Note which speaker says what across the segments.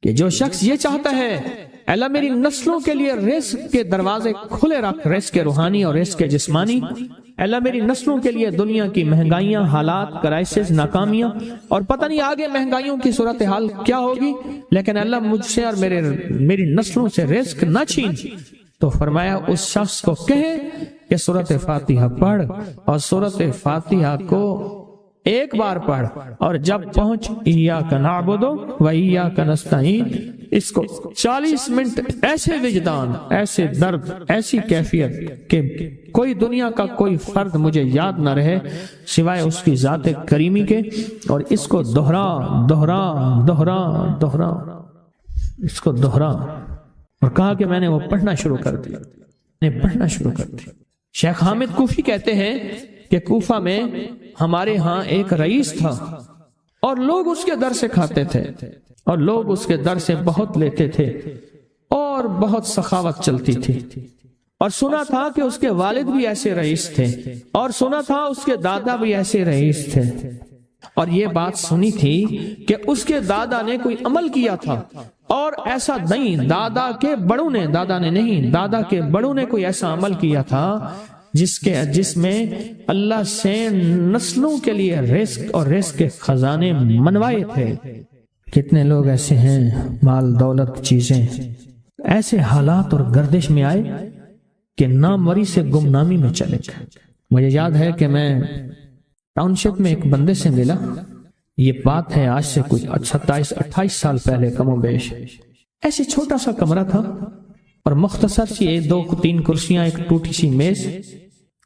Speaker 1: کہ جو شخص یہ چاہتا ہے اللہ میری نسلوں کے لیے رزق کے دروازے کھلے رکھ، رزق کے روحانی اور رزق کے جسمانی، اللہ میری نسلوں کے لیے دنیا کی مہنگائیاں، حالات، کرائسس، ناکامیاں، اور پتہ نہیں آگے مہنگائیوں کی صورتحال کیا ہوگی، لیکن اللہ مجھ سے اور میری نسلوں سے رزق نہ چھین، تو فرمایا اس شخص کو کہے کہ سورۃ فاتحہ پڑھ، اور سورۃ فاتحہ کو ایک بار پڑھ، اور جب پہنچ ایاک نعبد و ایاک نستعین، اس کو 40 منٹ ایسے وجدان، ایسے درد، ایسی کیفیت کہ کوئی دنیا کا کوئی فرد مجھے یاد نہ رہے سوائے اس کی ذات کریمی کے، اور اس کو دہرا دہرا دہرا دہرا، اس کو دہرا، اور کہا کہ میں نے وہ پڑھنا شروع کر دیا۔ شیخ حامد کوفی کہتے ہیں کہ کوفہ میں ہمارے ہاں ایک رئیس تھا، اور لوگ اس کے در سے کھاتے تھے، اور لوگ اس کے در سے بہت لیتے تھے، اور بہت سخاوت چلتی تھی، اور سنا تھا کہ اس کے والد بھی ایسے رئیس تھے، اور سنا تھا اس کے دادا بھی ایسے رئیس تھے، اور یہ بات سنی تھی کہ اس کے دادا نے کوئی عمل کیا تھا، اور ایسا نہیں، دادا کے بڑوں نے کوئی ایسا عمل کیا تھا جس میں اللہ سے نسلوں کے لیے رزق اور رزق کے خزانے منوائے تھے۔ کتنے لوگ ایسے ہیں، مال دولت چیزیں، ایسے حالات اور گردش میں آئے کہ ناموری سے گمنامی میں چلے گئے۔ مجھے یاد ہے کہ میں ٹاؤن شپ میں ایک بندے سے ملا، یہ بات ہے آج سے کچھ 27-28 سال پہلے کم و بیش، ایسے چھوٹا سا کمرہ تھا، اور مختصر سی 2-3 کرسیاں، ایک ٹوٹی سی میز،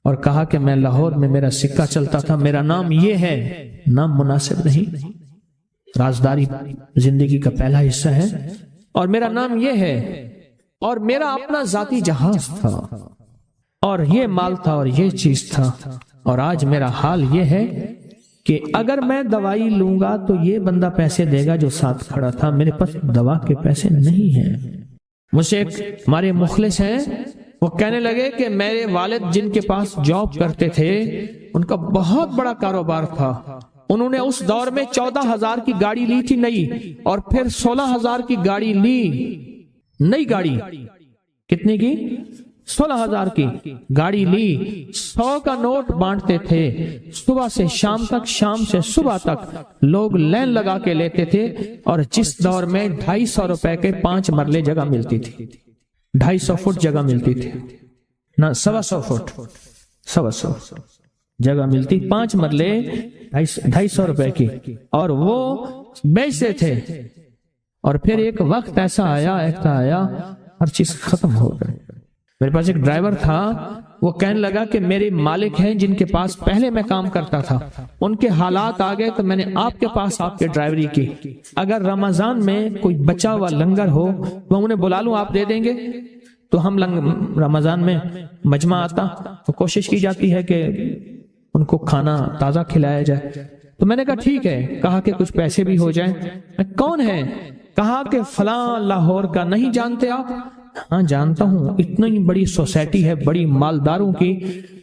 Speaker 1: اور کہا کہ میں لاہور میں میرا سکہ چلتا تھا، میرا نام یہ ہے، نام مناسب نہیں، رازداری زندگی کا پہلا حصہ ہے، اور میرا نام یہ ہے، اور میرا اپنا ذاتی جہاز تھا، اور یہ مال تھا، اور یہ چیز تھا، اور آج میرا حال یہ ہے کہ اگر میں دوائی لوں گا تو یہ بندہ پیسے دے گا جو ساتھ کھڑا تھا، میرے پاس دوا کے پیسے نہیں ہیں۔ مجھ سے ایک ہمارے مخلص ہیں، وہ کہنے لگے کہ میرے والد جن کے پاس جاب کرتے تھے ان کا بہت بڑا کاروبار تھا، انہوں نے اس دور میں 14,000 کی گاڑی لی تھی نئی، اور پھر 16,000 کی گاڑی لی، نئی گاڑی، کتنے کی؟ 16,000 کی گاڑی لی، 100 کا نوٹ بانٹتے تھے، صبح سے شام تک، شام سے صبح تک لوگ لین لگا کے لیتے تھے، اور جس دور میں 250 روپے کے 5 مرلے جگہ ملتی تھی، 250 فٹ جگہ ملتی تھی، نہ 125 فٹ، 125 جگہ ملتی، 5 مرلے 250 روپے کی، اور وہ بیچتے تھے۔ اور پھر ایک وقت ایسا آیا ہر چیز ختم ہو گئی۔ میرے پاس ایک ڈرائیور تھا، وہ کہنے لگا کہ میرے مالک ہیں جن کے پاس پہلے میں کام کرتا تھا، ان کے حالات آ گئے تو میں نے آپ کے پاس آپ کے ڈرائیوری کی، اگر رمضان میں کوئی بچا ہوا لنگر ہو وہ انہیں بلا لوں، آپ دے دیں گے؟ تو ہم رمضان میں مجمع آتا تو کوشش کی جاتی ہے کہ ان کو کھانا تازہ کھلایا جائے، تو میں نے کہا ٹھیک ہے، کہا کہ کچھ پیسے بھی ہو جائیں۔ کون ہے؟ کہا کہ فلاں لاہور کا، نہیں جانتے آپ؟ ہاں جانتا ہوں، اتنی بڑی سوسائٹی ہے، بڑی مالداروں کی۔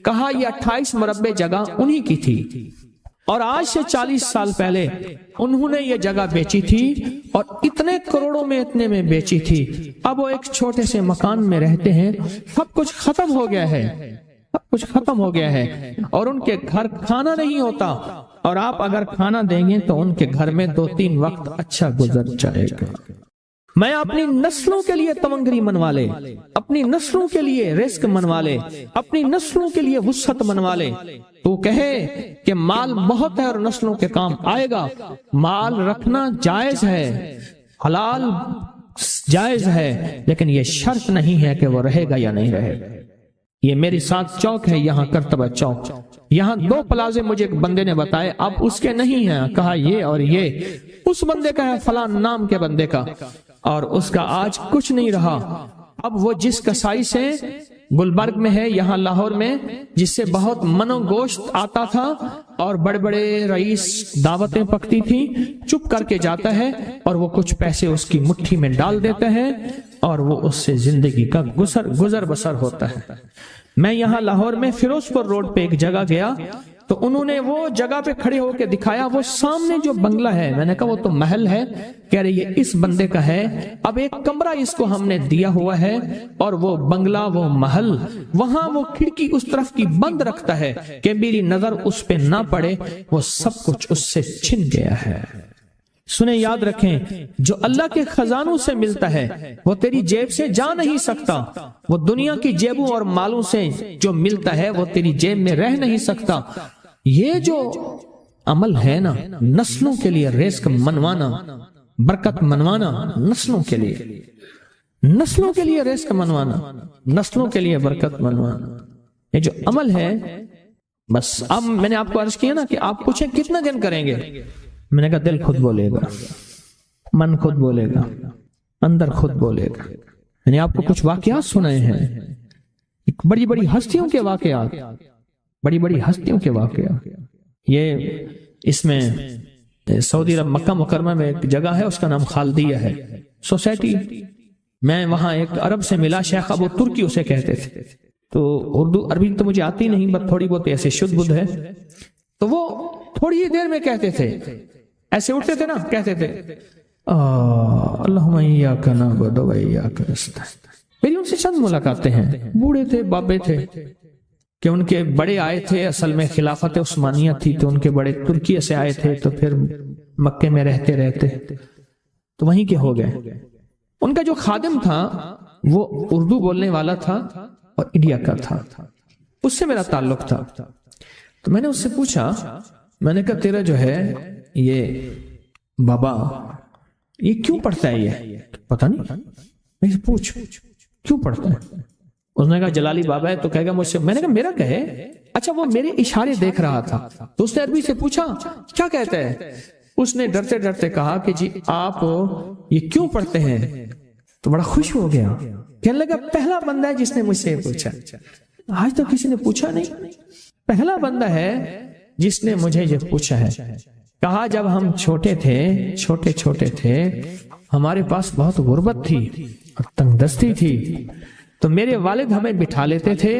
Speaker 1: کہا یہ 28 مربع جگہ انہی کی تھی، اور آج سے 40 سال پہلے انہوں نے یہ جگہ بیچی تھی، اور اتنے کروڑوں میں اتنے میں بیچی تھی۔ اب وہ ایک چھوٹے سے مکان میں رہتے ہیں، سب کچھ ختم ہو گیا ہے، سب کچھ ختم ہو گیا ہے، اور ان کے گھر کھانا نہیں ہوتا، اور آپ اگر کھانا دیں گے تو ان کے گھر میں 2-3 وقت اچھا گزر جائے گا۔ میں اپنی نسلوں کے لیے تمنگری منوا لے، اپنی نسلوں کے لیے رزق منوا لے، اپنی نسلوں کے لیے وسعت منوا لے، تو کہے کہ مال بہت ہے اور نسلوں کے کام آئے گا۔ مال رکھنا جائز ہے، حلال جائز ہے، لیکن یہ شرط نہیں ہے کہ وہ رہے گا یا نہیں رہے گا۔ یہ میری ساتھ چوک ہے، یہاں کرتبہ چوک، یہاں 2 پلازے مجھے ایک بندے نے بتائے، اب اس کے نہیں ہیں، کہا یہ اور یہ اس بندے کا ہے، فلاں نام کے بندے کا، اور اس کا آج کچھ نہیں رہا۔ اب وہ جس کسائی سے گلبرگ میں ہے، یہاں لاہور میں، جس سے بہت من و گوشت آتا تھا اور بڑے بڑے رئیس دعوتیں پکتی تھی، چپ کر کے جاتا ہے اور وہ کچھ پیسے اس کی مٹھی میں ڈال دیتا ہے اور وہ اس سے زندگی کا گزر بسر ہوتا ہے۔ میں یہاں لاہور میں فیروز پور روڈ پہ ایک جگہ گیا، تو انہوں نے وہ جگہ پہ کھڑے ہو کے دکھایا، وہ سامنے جو بنگلہ ہے، میں نے کہا وہ تو محل ہے، کہہ رہے یہ اس بندے کا ہے، اب ایک کمرہ اس کو ہم نے دیا ہوا ہے، اور وہ بنگلہ، وہ محل، وہاں وہ کھڑکی اس طرف کی بند رکھتا ہے کہ میری نظر اس پہ نہ پڑے، وہ سب کچھ اس سے چھن گیا ہے۔ سنیں، یاد رکھیں، جو اللہ کے خزانوں سے ملتا ہے وہ تیری جیب سے جا نہیں سکتا، وہ دنیا کی جیبوں اور مالوں سے جو ملتا ہے وہ تیری جیب میں رہ نہیں سکتا۔ یہ جو عمل ہے نا، نسلوں کے لیے رزق منوانا، برکت منوانا، نسلوں کے لیے، نسلوں کے لیے رزق منوانا، نسلوں کے لیے برکت منوانا، یہ جو عمل ہے، بس اب میں نے آپ کو عرض کیا نا کہ آپ پوچھیں کتنا دن کریں گے، میں نے کہا دل خود بولے گا، من خود بولے گا، اندر خود بولے گا۔ میں نے آپ کو کچھ واقعات سنائے ہیں، بڑی بڑی ہستیوں کے واقعات، بڑی بڑی ہستیوں کے واقعات۔ یہ اس میں سعودی عرب مکہ مکرمہ میں ایک جگہ ہے، اس کا نام خالدیہ ہے سوسائٹی۔ میں وہاں ایک عرب سے ملا، شیخ ابو ترکی اسے کہتے تھے، تو اردو عربی تو مجھے آتی نہیں، بس تھوڑی بہت ایسے شدھ بدھ ہے، تو وہ تھوڑی ہی دیر میں کہتے تھے، ایسے اٹھتے تھے نا، کہتے تھے اللہم ایاک نعبد و ایاک نستعین۔ میری ان سے چند ملاقاتیں ہیں، بوڑھے تھے، بابے تھے، کہ ان کے بڑے آئے تھے، اصل میں خلافت عثمانیہ تھی تو ان کے بڑے ترکیہ سے آئے تھے، تو پھر مکے میں رہتے رہتے تو وہیں کے ہو گئے۔ ان کا جو خادم تھا وہ اردو بولنے والا تھا اور انڈیا کا تھا، اس سے میرا تعلق تھا۔ تو میں نے اس سے پوچھا، میں نے کہا تیرا جو ہے یہ بابا یہ کیوں پڑھتا ہے؟ یہ پتہ نہیں، میں سے پوچھ کیوں پڑھتا ہے؟ اس نے کہا جلالی بابا ہے تو کہے گا مجھ سے۔ میں نے کہا میرا کہے؟ اچھا، وہ میرے اشارے دیکھ رہا تھا، تو اس نے عربی سے پوچھا کیا کہتا ہے؟ اس نے ڈرتے ڈرتے کہا کہ جی آپ یہ کیوں پڑھتے ہیں؟ تو بڑا خوش ہو گیا، کہنے لگا پہلا بندہ ہے جس نے مجھ سے پوچھا، آج تو کسی نے پوچھا نہیں، پہلا بندہ ہے جس نے مجھے یہ پوچھا ہے۔ کہا جب ہم چھوٹے تھے ہمارے پاس بہت غربت تھی اور تنگ دستی تھی، تو میرے والد ہمیں بٹھا لیتے تھے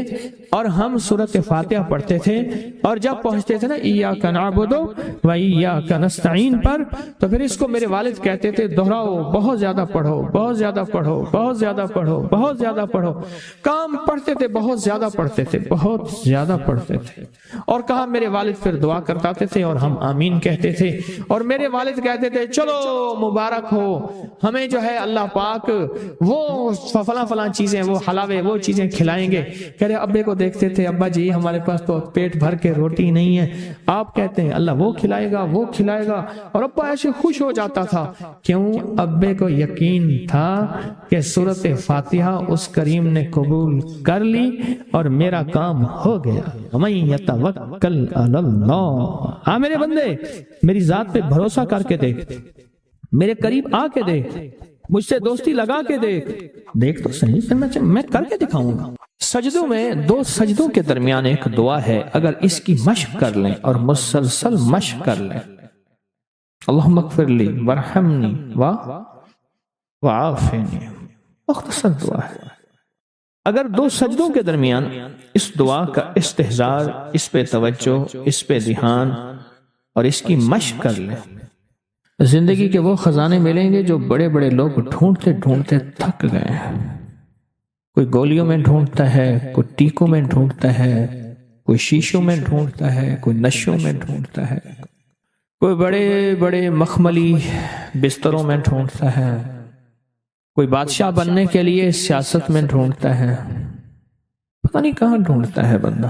Speaker 1: اور ہم سورۃ فاتحہ پڑھتے تھے، اور جب پہنچتے تھے نا ایاک نعبد و ایاک نستعین پر، تو پھر اس کو میرے والد کہتے تھے دہراؤ، بہت زیادہ پڑھو، بہت زیادہ پڑھو، بہت زیادہ پڑھو، بہت زیادہ پڑھو۔ کام پڑھتے تھے، بہت زیادہ پڑھتے تھے، بہت زیادہ پڑھتے تھے، اور کہا میرے والد پھر دعا کرتے تھے اور ہم آمین کہتے تھے، اور میرے والد کہتے تھے چلو مبارک ہو، ہمیں جو ہے اللہ پاک وہ فلاں فلاں چیزیں، وہ حلاوے، وہ چیزیں کھلائیں گے۔ کہہ رہے ابے کو دیکھتے تھے، ابا جی ہمارے پاس تو پیٹ بھر کے روٹی نہیں ہے، آپ کہتے ہیں اللہ وہ کھلائے گا، وہ کھلائے گا، اور ابا ایسے خوش ہو جاتا تھا۔ کیوں؟ ابے کو یقین تھا کہ سورۃ فاتحہ اس کریم نے قبول کر لی اور میرا کام ہو گیا۔ وَمَن يَتَوَکَّلْ عَلَى اللَّهِ۔ ہاں میرے بندے، میری ذات پہ بھروسہ کر کے دیکھ، میرے قریب آ کے دیکھ، مجھ سے دوستی لگا کے دیکھ تو صحیح، پھر میں کر کے دکھاؤں گا۔ سجدوں میں، دو سجدوں کے درمیان ایک دعا ہے، اگر اس کی مشق کر لیں اور مسلسل مشق کر لیں، اللہم اغفر لی وارحمنی وعافنی، مختصر دعا ہے۔ اگر دو سجدوں کے درمیان اس دعا کا استحضار، اس پہ توجہ، اس پہ دھیان اور اس کی مشق کر لیں، زندگی کے وہ خزانے ملیں گے جو بڑے بڑے لوگ ڈھونڈتے ڈھونڈتے تھک گئے ہیں۔ کوئی گولیوں میں ڈھونڈتا ہے، کوئی ٹیکوں میں ڈھونڈتا ہے، کوئی شیشوں میں ڈھونڈتا ہے، کوئی نشوں میں ڈھونڈتا ہے، کوئی بڑے بڑے مخملی بستروں میں ڈھونڈتا ہے، کوئی بادشاہ بننے کے لیے سیاست میں ڈھونڈتا ہے، پتہ نہیں کہاں ڈھونڈتا ہے بندہ۔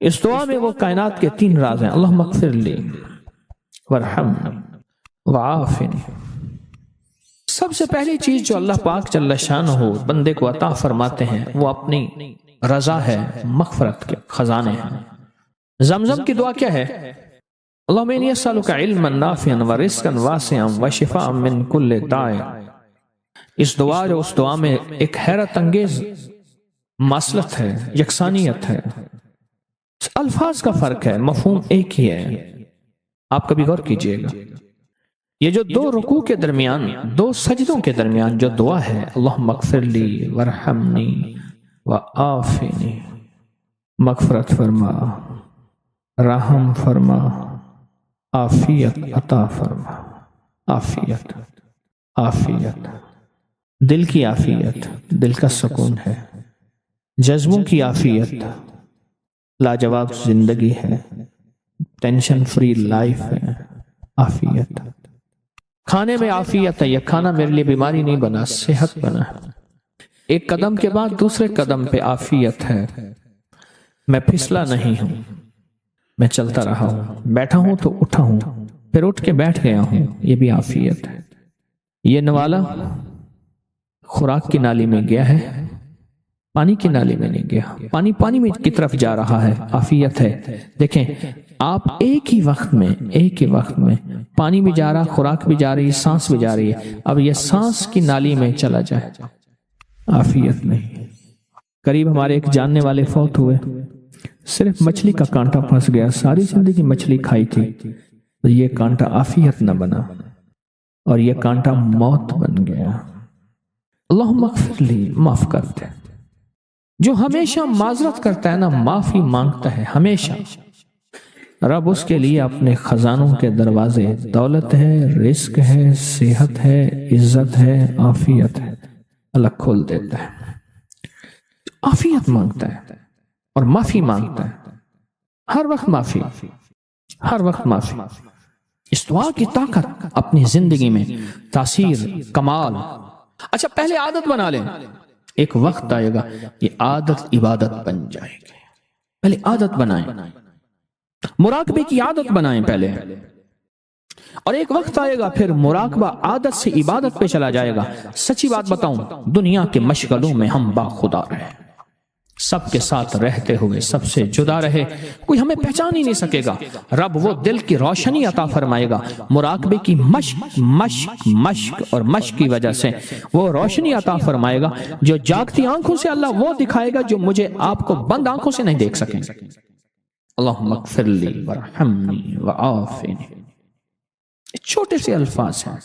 Speaker 1: اس دعا میں وہ کائنات کے تین راز ہیں، اللہم اغفر لی وارحمنی وعافنی۔ سب سے پہلی چیز جو اللہ پاک جل شانہ بندے کو عطا فرماتے ہیں وہ اپنی رضا ہے، مغفرت کے خزانے ہیں۔ زمزم کی دعا کیا ہے؟ اللہم انی اسألک علما نافعا ورزقا واسعا وشفاء من کل داء۔ اس دعا میں ایک حیرت انگیز ماثلت ہے، یکسانیت ہے، الفاظ کا فرق ہے، مفہوم ایک ہی ہے۔ آپ کبھی غور کیجئے گا، یہ جو دو رکوع کے درمیان، دو سجدوں کے درمیان جو دعا ہے، اللہم اغفر لی وارحمنی وعافنی، مغفرت فرما، رحم فرما، عافیت عطا فرما، عافیت عافیت، دل کی عافیت، دل کا سکون ہے، جذبوں کی عافیت، لاجواب زندگی ہے، ٹینشن فری لائف ہے، عافیت، کھانے میں عافیت ہے، یہ کھانا میرے لیے بیماری نہیں بنا، صحت بنا، ایک قدم کے بعد دوسرے قدم پہ عافیت ہے، میں پھسلا نہیں ہوں، میں چلتا رہا ہوں، بیٹھا ہوں تو اٹھا ہوں، پھر اٹھ کے بیٹھ گیا ہوں، یہ بھی عافیت ہے، یہ نوالا خوراک کی نالی میں گیا ہے، پانی کی نالی میں نہیں گیا، پانی میں کی طرف جا رہا ہے، عافیت ہے۔ دیکھیں آپ ایک ہی وقت میں پانی بھی جا رہا، خوراک بھی جا رہی، سانس بھی جا رہی ہے، اب یہ سانس کی نالی میں چلا جائے، عافیت نہیں۔ قریب ہمارے ایک جاننے والے فوت ہوئے، صرف مچھلی کا کانٹا پھنس گیا، ساری زندگی مچھلی کھائی تھی، تو یہ کانٹا عافیت نہ بنا اور یہ کانٹا موت بن گیا۔ اللہم اغفر لی، معاف کر دے۔ جو ہمیشہ معذرت کرتا ہے نا، معافی مانگتا ہے ہمیشہ، رب اس کے لیے اپنے خزانوں کے دروازے، دولت ہے، رزق ہے، صحت ہے، عزت ہے، عافیت ہے، اللہ کھول دیتا ہے۔ عافیت مانگتا ہے اور معافی مانگتا ہے، ہر وقت معافی، ہر وقت معافی۔ اس دعا کی طاقت اپنی زندگی میں تاثیر، کمال۔ اچھا پہلے عادت بنا لیں، ایک وقت آئے گا یہ عادت عبادت بن جائے گی، پہلے عادت بنائیں، مراقبے کی عادت بنائیں پہلے، اور ایک وقت آئے گا پھر مراقبہ عادت سے عبادت پہ چلا جائے گا۔ سچی بات بتاؤں، دنیا کے مشغلوں میں ہم باخدا رہے، سب کے ساتھ رہتے ہوئے سب سے جدا رہے، کوئی ہمیں پہچان ہی نہیں سکے گا، رب وہ دل کی روشنی عطا فرمائے گا، مراقبے کی مشق اور مشق کی وجہ سے وہ روشنی عطا فرمائے گا، جو جاگتی آنکھوں سے اللہ وہ دکھائے گا جو مجھے آپ کو بند آنکھوں سے نہیں دیکھ سکیں۔ اللہم اغفر لی ورحمنی وعافنی، چھوٹے سے الفاظ ہیں،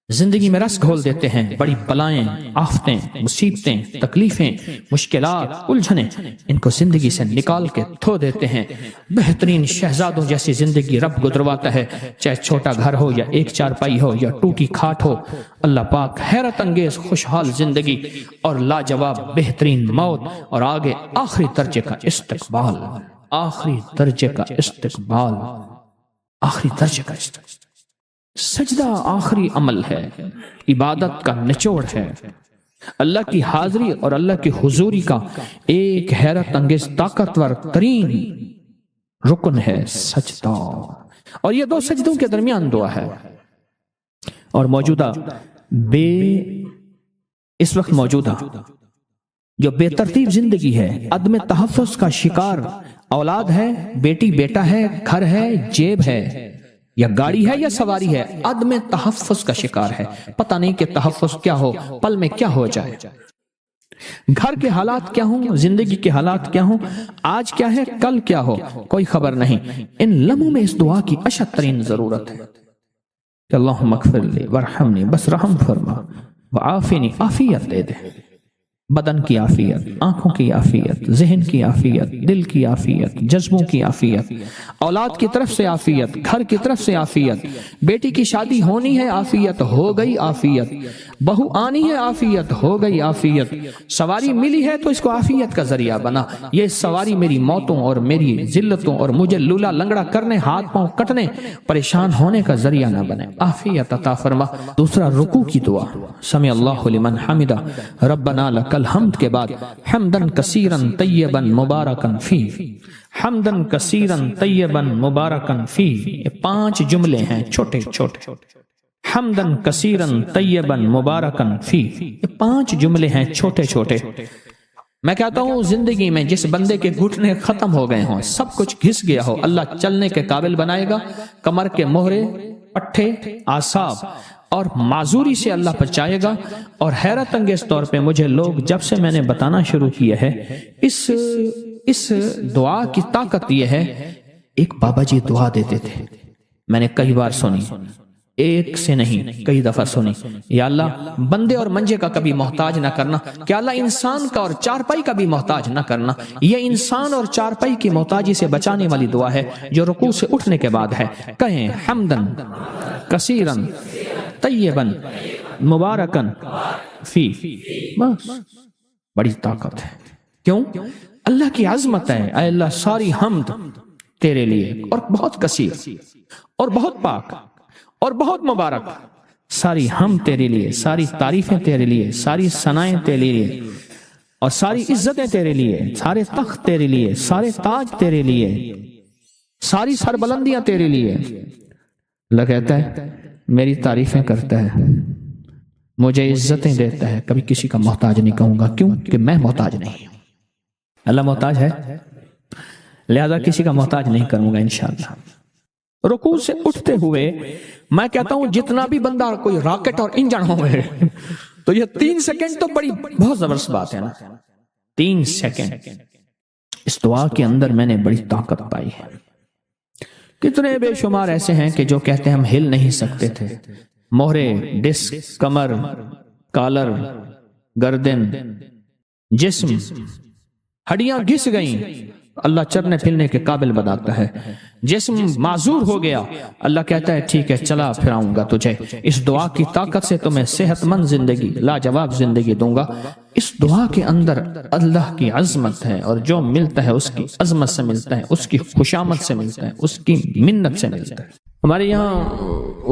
Speaker 1: زندگی میں رس گھول دیتے ہیں، بڑی بلائیں، آفتیں، مصیبتیں، تکلیفیں، مشکلات، الجھنیں، ان کو زندگی سے نکال کے دھو دیتے ہیں۔ بہترین شہزادوں جیسی زندگی رب گزرواتا ہے، چاہے چھوٹا گھر ہو یا ایک چارپائی ہو یا ٹوٹی کھاٹ ہو، اللہ پاک حیرت انگیز خوشحال زندگی اور لاجواب بہترین موت، اور آگے آخری درجے کا استقبال، آخری درجے کا استقبال، آخری درجے کا استقبال۔ سجدہ آخری عمل ہے، عبادت کا نچوڑ ہے، اللہ کی حاضری اور اللہ کی حضوری کا ایک حیرت انگیز طاقتور ترین رکن ہے سجدہ، اور یہ دو سجدوں کے درمیان دعا ہے۔ اور اس وقت موجودہ جو بے ترتیب زندگی ہے، عدم تحفظ کا شکار، اولاد ہے، بیٹی بیٹا ہے، گھر ہے، جیب ہے یا گاڑی ہے یا سواری ہے، عدم تحفظ کا شکار ہے، پتہ نہیں کہ تحفظ کیا ہو، پل میں کیا ہو جائے، گھر کے حالات کیا ہوں، زندگی کے حالات کیا ہوں، آج کیا ہے، کل کیا ہو، کوئی خبر نہیں۔ ان لمحوں میں اس دعا کی اشد ترین ضرورت ہے کہ اللہم اغفر لی ورحمنی، بس رحم فرما، وعافنی، عافیت دے دے، بدن کی عافیت، آنکھوں کی عافیت، ذہن کی عافیت، دل کی عافیت، جذبوں کی عافیت، اولاد کی طرف سے عافیت، گھر کی طرف سے عافیت، بیٹی کی شادی ہونی ہے، عافیت ہو گئی، عافیت، بہو آنی ہے، عافیت ہو گئی، عافیت، سواری ملی ہے تو اس کو عافیت کا ذریعہ بنا، یہ سواری میری موتوں اور میری ذلتوں اور مجھے لولا لنگڑا کرنے، ہاتھ پاؤں کٹنے، پریشان ہونے کا ذریعہ نہ بنے، عافیت عطا فرما۔ دوسرا رکوع کی دعا، سمع اللہ لمن حمدہ، ربنا لک الحمد کے بعد حمدن کثیرن طیبن مبارکن فی، حمدن کثیرن طیبن مبارکن فی، یہ 5 جملے ہیں چھوٹے چھوٹے، حمدن کثیرن طیبن مبارکن فی، یہ 5 جملے ہیں چھوٹے چھوٹے۔ میں کہتا ہوں زندگی میں جس بندے کے گھٹنے ختم ہو گئے ہوں، سب کچھ گھس گیا ہو، اللہ چلنے کے قابل بنائے گا، کمر کے مہرے، پٹھے، اعصاب اور معذوری سے اللہ بچائے گا۔ اور حیرت انگیز طور پہ مجھے لوگ جب سے میں نے بتانا شروع کیا ہے، اس دعا کی طاقت یہ ہے، ایک بابا جی دعا دیتے تھے، میں نے کئی بار سنی، ایک سے نہیں کئی دفعہ سنی، یا اللہ بندے اور منجے کا کبھی محتاج نہ کرنا، کہ اللہ انسان کا اور چارپائی کا بھی محتاج نہ کرنا۔ یہ انسان اور چارپائی کی محتاجی سے بچانے والی دعا ہے جو رکوع سے اٹھنے کے بعد ہے۔ کہیں حمدن کثیرن طیبن مبارکن فی، بس بڑی طاقت ہے۔ کیوں؟ اللہ کی عظمت ہے۔ اے اللہ ساری حمد تیرے لیے، اور بہت کثیر اور بہت پاک اور بہت مبارک، ساری حمد تیرے لیے، ساری تعریفیں تیرے لیے، ساری ثنائیں تیرے لیے، اور ساری عزتیں تیرے لیے، سارے تخت تیرے لیے، سارے تاج تیرے لیے، ساری سربلندیاں تیرے لیے۔ اللہ کہتا ہے میری تعریفیں کرتا ہے، مجھے عزتیں دیتا ہے، کبھی کسی کا محتاج نہیں کہوں گا۔ کیوں؟ کہ میں محتاج نہیں ہوں۔ اللہ محتاج ہے، لہذا کسی کا محتاج نہیں کروں گا انشاءاللہ۔ رکوع سے اٹھتے ہوئے میں کہتا ہوں جتنا بھی بندہ کوئی راکٹ اور انجن ہو گئے تو یہ 3 سیکنڈ تو بہت زبردست بات ہے نا۔ 3 سیکنڈ اس دعا کے اندر میں نے بڑی طاقت پائی ہے۔ کتنے بے شمار ایسے ہیں کہ جو کہتے ہیں ہم ہل نہیں سکتے تھے، مہرے، ڈسک، کمر، کالر، گردن، جسم، ہڈیاں گھس گئیں، اللہ چلنے پھرنے کے قابل بناتا ہے۔ جسم معذور ہو گیا، اللہ کہتا ہے ٹھیک ہے چلا پھراؤں گا تجھے، اس دعا کی طاقت سے تمہیں صحت مند زندگی، لاجواب زندگی دوں گا۔ اس دعا کے اندر اللہ کی عظمت ہے، اور جو ملتا ہے اس کی عظمت سے ملتا ہے، اس کی خوشامد سے ملتا ہے، اس کی منت سے ملتا ہے۔ ہمارے یہاں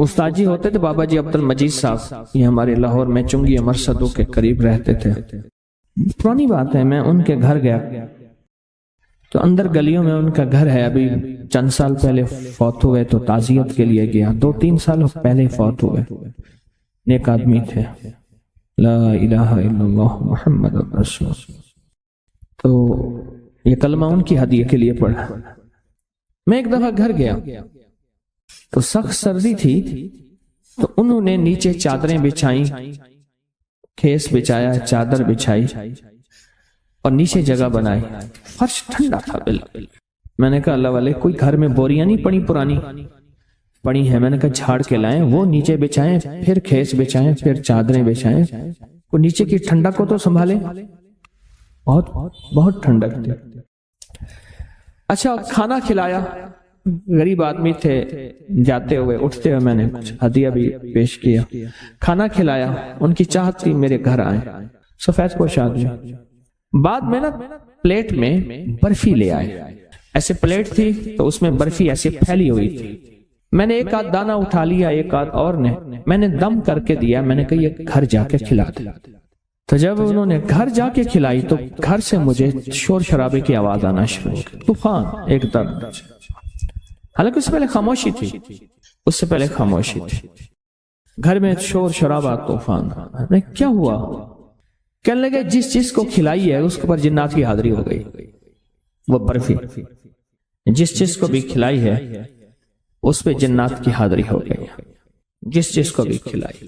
Speaker 1: استاد جی ہوتے تھے بابا جی عبد المجید صاحب، یہ ہمارے لاہور میں چنگی مرصدوں کے قریب رہتے تھے۔ پرانی بات ہے، میں ان کے گھر گیا تو اندر گلیوں میں ان کا گھر ہے، ابھی چند سال پہلے فوت ہوئے تو تعزیت کے لیے گیا، 2-3 سال پہلے فوت ہوئے، نیک آدمی تھے، لا الہ الا اللہ محمد رسول اللہ۔ تو یہ کلمہ ان کی ہدیے کے لیے پڑھا۔ میں ایک دفعہ گھر گیا تو سخت سردی تھی، تو انہوں نے نیچے چادریں بچھائیں، کھیس بچھایا، چادر بچھائی اور نیچے جگہ بنائی، فرش ٹھنڈا تھا بالکل۔ میں نے کہا اللہ والے کوئی گھر میں بوریاں نہیں پڑی، پرانی پڑی ہیں، میں نے کہا جھاڑ کے لائیں، وہ نیچے بچھائیں، پھر کھیس بچھائیں، پھر چادریں بچھائیں، وہ نیچے کی ٹھنڈک کو تو سنبھالے، بہت بہت ٹھنڈک تھی۔ اچھا کھانا کھلایا، غریب آدمی تھے، جاتے ہوئے اٹھتے ہوئے میں نے کچھ ہدیہ بھی پیش کیا، کھانا کھلایا، ان کی چاہت تھی میرے گھر آئیں، سفید پوش آدمی۔ بعد میں نا پلیٹ میں برفی لے آئے، ایسے پلیٹ تھی تو اس میں برفی ایسے پھیلی ہوئی تھی، میں نے ایک آدھ دانہ اٹھا لیا، ایک آدھ اور نے، میں نے دم کر کے دیا، میں نے کہا یہ گھر جا کے کھلا دے۔ تو جب انہوں نے گھر جا کے کھلائی تو گھر سے مجھے شور شرابے کی آواز آنا شروع ہو گئی، طوفان ایک دم، حالانکہ اس سے پہلے خاموشی تھی، اس سے پہلے خاموشی تھی، گھر میں شور شرابہ طوفان۔ کیا ہوا؟ کہنے لگے جس چیز کو کھلائی ہے اس کے پر جنات کی حاضری ہو گئی، وہ برفی جس چیز کو بھی کھلائی ہے اس پہ جنات کی حاضری ہو گئی، جس چیز کو بھی کھلائی۔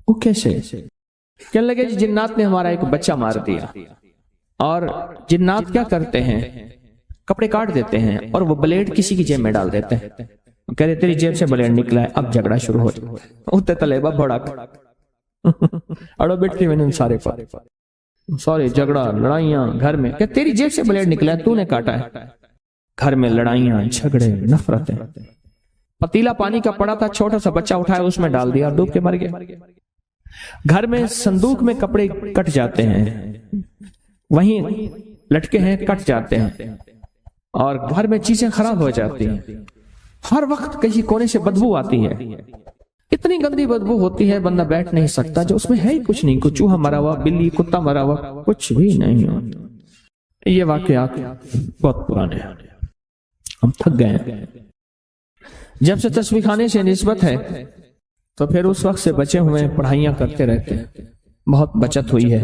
Speaker 1: وہ کیسے؟ کہنے لگے جنات نے ہمارا ایک بچہ مار دیا، اور جنات کیا کرتے ہیں، کپڑے کاٹ دیتے ہیں اور وہ بلیڈ کسی کی جیب میں ڈال دیتے ہیں، کہہ رہے تیری جیب سے بلیڈ نکلا ہے، اب جھگڑا شروع ہو جائے، اتے طلبہ بڑا اڑو بیٹھتی میں نے سارے سارے جھگڑا لڑائیاں گھر میں، کہ تیری جیب سے بلیڈ نکلا ہے، تو نے کاٹا ہے، گھر میں لڑائیاں جھگڑے نفرتیں۔ پتیلا پانی کا پڑا تھا، چھوٹا سا بچہ اٹھایا اس میں ڈال دیا، ڈوب کے مر گیا۔ گھر میں صندوق میں کپڑے کٹ جاتے ہیں، وہیں لٹکے ہیں کٹ جاتے ہیں، اور گھر میں چیزیں خراب ہو جاتی ہیں، ہر وقت کسی کونے سے بدبو آتی ہے، اتنی گندی بدبو ہوتی ہے بندہ بیٹھ نہیں سکتا، جو اس میں ہے ہی کچھ نہیں، کوئی چوہا مرا ہوا، بلی، کتا مرا ہوا، کچھ بھی نہیں ہوتا۔ یہ واقعات بہت پرانے ہیں، ہم تھک گئے ہیں۔ جب سے تسبیح خانے سے نسبت ہے تو پھر اس وقت سے بچے ہوئے پڑھائیاں کرتے رہتے ہیں، بہت بچت ہوئی ہے۔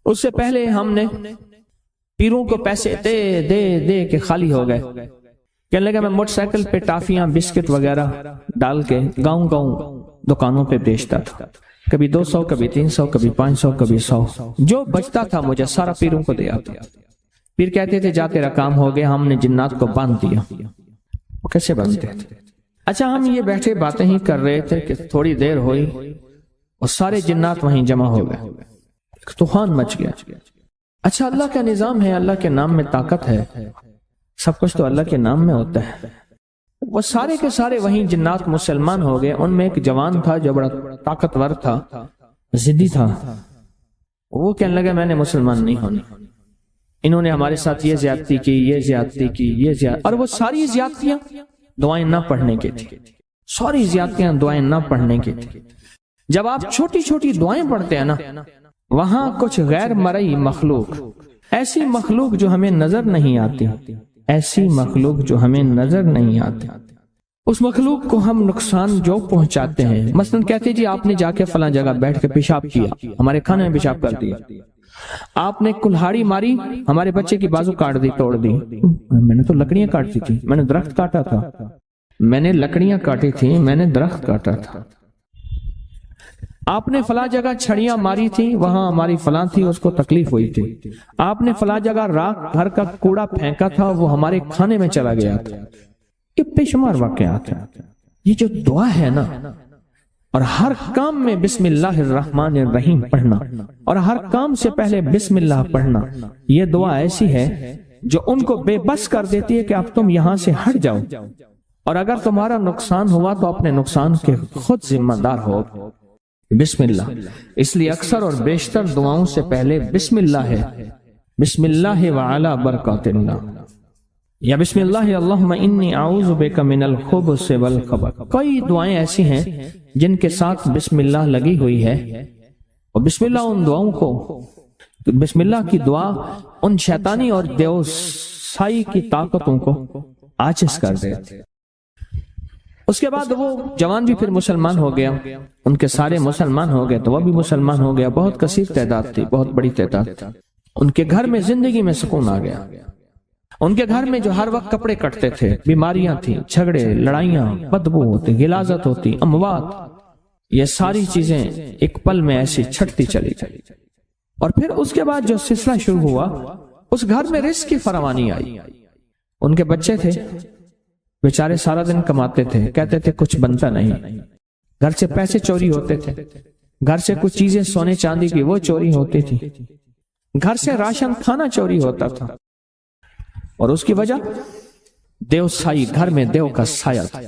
Speaker 1: اس سے پہلے ہم نے پیروں کو پیسے دے دے دے کے خالی ہو گئے، کہنے لگا میں موٹر سائیکل پہ ٹافیاں بسکٹ وغیرہ ڈال کے گاؤں گاؤں دکانوں پہ بیچتا تھا، کبھی 200 کبھی 300 کبھی 500 کبھی 100، جو بچتا تھا مجھے سارا پیروں کو دے آتا۔ پیر کہتے تھے جا تیرا کام ہو گیا، ہم نے جنات کو باندھ دیا۔ وہ کیسے باندھتے تھے؟ اچھا ہم یہ بیٹھے باتیں ہی کر رہے تھے کہ تھوڑی دیر ہوئی اور سارے جنات وہیں جمع ہو گئے، طوفان مچ گیا۔ اچھا اللہ کا نظام ہے، اللہ کے نام میں طاقت ہے، سب کچھ تو اللہ کے نام میں ہوتا ہے۔ وہ سارے کے سارے وہیں جنات مسلمان ہو گئے۔ ان میں ایک جوان تھا جو بڑا طاقتور تھا، ضدی تھا، وہ کہنے لگا میں نے مسلمان نہیں ہونا، انہوں نے ہمارے ساتھ یہ زیادتی کی، یہ زیادتی کی، یہ زیادتی، اور وہ ساری زیادتیاں دعائیں نہ پڑھنے کی تھی، ساری زیادتیاں دعائیں نہ پڑھنے کی تھی۔ جب آپ چھوٹی چھوٹی دعائیں پڑھتے ہیں نا، وہاں کچھ غیر مرئی مخلوق، ایسی مخلوق جو ہمیں نظر نہیں آتی، ایسی مخلوق جو ہمیں نظر نہیں آتی، اس مخلوق کو ہم نقصان جو پہنچاتے ہیں، مثلا کہتے جی آپ نے جا کے فلاں جگہ بیٹھ کے پیشاب کیا، ہمارے کھانے میں پیشاب کر دیا، آپ نے کلہاڑی ماری، ہمارے بچے کی بازو کاٹ دی، توڑ دی، میں نے تو لکڑیاں کاٹی تھی، میں نے درخت کاٹا تھا، میں نے لکڑیاں کاٹی تھی، میں نے درخت کاٹا تھا، آپ نے فلاں جگہ چھڑیاں ماری تھی، وہاں ہماری فلاں تھی، اس کو تکلیف ہوئی تھی، آپ نے فلاں جگہ راکھ گھر کا کوڑا پھینکا تھا، وہ ہمارے کھانے میں چلا گیا تھا۔ یہ بے شمار واقعات ہیں۔ یہ جو دعا ہے نا، اور ہر کام میں بسم اللہ الرحمن الرحیم پڑھنا، اور ہر کام سے پہلے بسم اللہ پڑھنا، یہ دعا ایسی ہے جو ان کو بے بس کر دیتی ہے کہ اب تم یہاں سے ہٹ جاؤ، اور اگر تمہارا نقصان ہوا تو اپنے نقصان کے خود ذمہ دار ہو۔ بسم اللہ، اس لیے اکثر اور بیشتر دعاؤں سے پہلے بسم اللہ ہے، بسم اللہ وعلی برکات اللہ، یا بسم اللہ اللہم انی اعوذ بک من الخبث والخبث۔ کئی دعائیں ایسی ہیں جن کے ساتھ بسم اللہ لگی ہوئی ہے، اور بسم اللہ ان دعاؤں کو، بسم اللہ کی دعا ان شیطانی اور دیوسائی کی طاقتوں کو عاجز کر دیتی۔ اس کے بعد وہ جوان بھی پھر مسلمان ہو گیا، ان کے سارے مسلمان ہو گئے تو وہ بھی مسلمان ہو گیا، بہت کثیر تعداد تھی، بہت بڑی تعداد تھی۔ ان کے گھر میں زندگی میں سکون آ گیا۔ ان کے گھر میں جو ہر وقت کپڑے کٹتے تھے، بیماریاں تھیں، جھگڑے، لڑائیاں، بدبو ہوتی، غلاظت ہوتی، اموات، یہ ساری چیزیں ایک پل میں ایسی چھٹتی چلی گئی۔ اور پھر اس کے بعد جو سلسلہ شروع ہوا، اس گھر میں رزق کی فراوانی آئی۔ ان کے بچے تھے، بیچارے سارا دن کماتے تھے، کہتے تھے کچھ بنتا نہیں، گھر سے پیسے چوری ہوتے تھے، گھر سے کچھ چیزیں سونے چاندی کی وہ چوری ہوتی تھی، گھر سے راشن کھانا چوری ہوتا تھا، اور اس کی وجہ دیو سائی، گھر میں دیو کا سایہ تھا،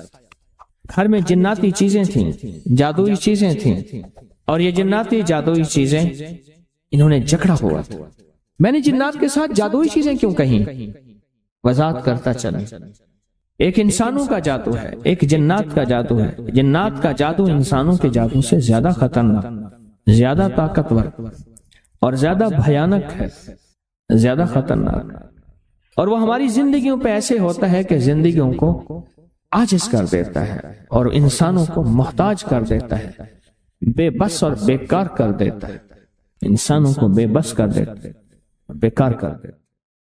Speaker 1: گھر میں جناتی چیزیں تھیں، جادوئی چیزیں تھیں، اور یہ جناتی جادوئی چیزیں انہوں نے جھگڑا ہوا تھا۔ میں نے جنات کے ساتھ جادوئی چیزیں کیوں کہیں؟ وضاحت کرتا چلا، ایک انسانوں کا جادو ہے، ایک جنات کا جادو ہے۔ جنات کا جادو انسانوں کے جادو سے زیادہ خطرناک، زیادہ طاقتور اور زیادہ بھیانک ہے، زیادہ خطرناک، اور وہ ہماری زندگیوں پہ ایسے ہوتا ہے کہ زندگیوں کو عاجز کر دیتا ہے اور انسانوں کو محتاج کر دیتا ہے، بے بس اور بیکار کر دیتا ہے، انسانوں کو بے بس کر دیتا ہے، بیکار کر دیتا ہے۔